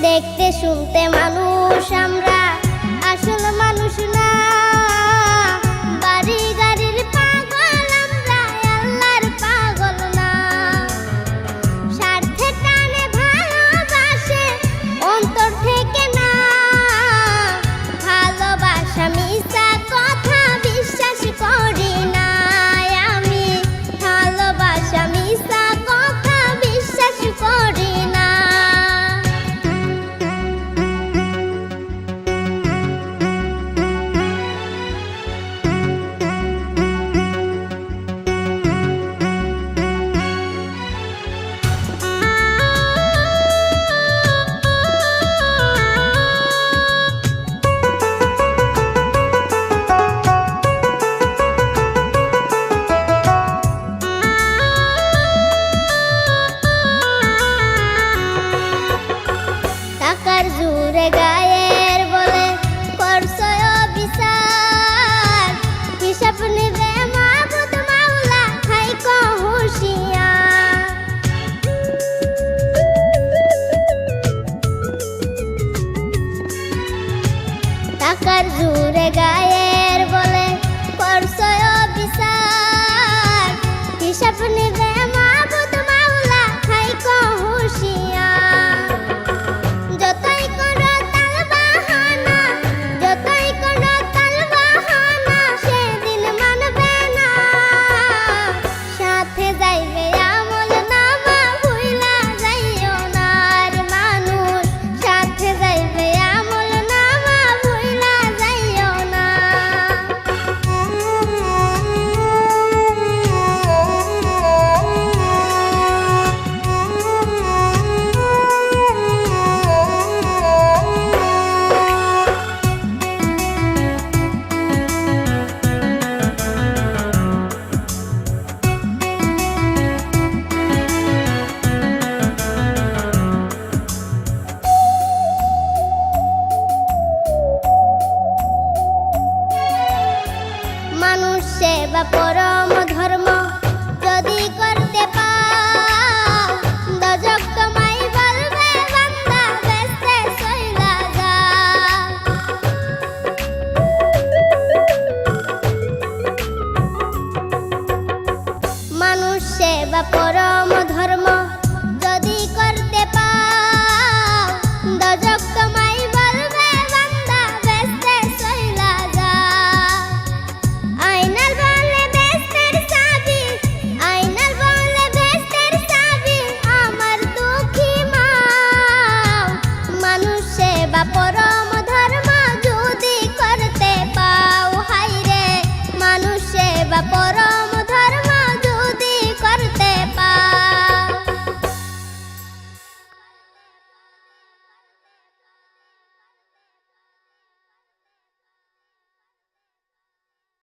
দেখতে শুনতে মানুষ আমরা, আসল মানুষ না। বাড়ি গাড়ির পাগল আমরা, আল্লাহর পাগল না। স্বার্থে টানে ভালোবাসে অন্তর থেকে না। ভালোবাসা মিছা কথা বিশ্বাস করি না আমি। ভালোবাসা মিছা কথা বিশ্বাস করি না। টাকার জোরে গায়ের বলে করছো বিচার। হিসাব নেবে মাবুদ মাওলা, থাইকো হুঁশিয়ার। টাকার জোরে গায়ের বলে করছো বিচার। হিসাব নেবে মাবুদ মাওলা, থাইকো হুঁশিয়ার। যতই করো তাল বাহানা, যতই করো তাল বাহানা, সেদিন মানবে না। সাথে যাইবে আমল নামা, ভুইলা যাইও না আর মানুষ। সাথে যাইবে আমল নামা, ভুইলা যাইও না। মানুষ সেবা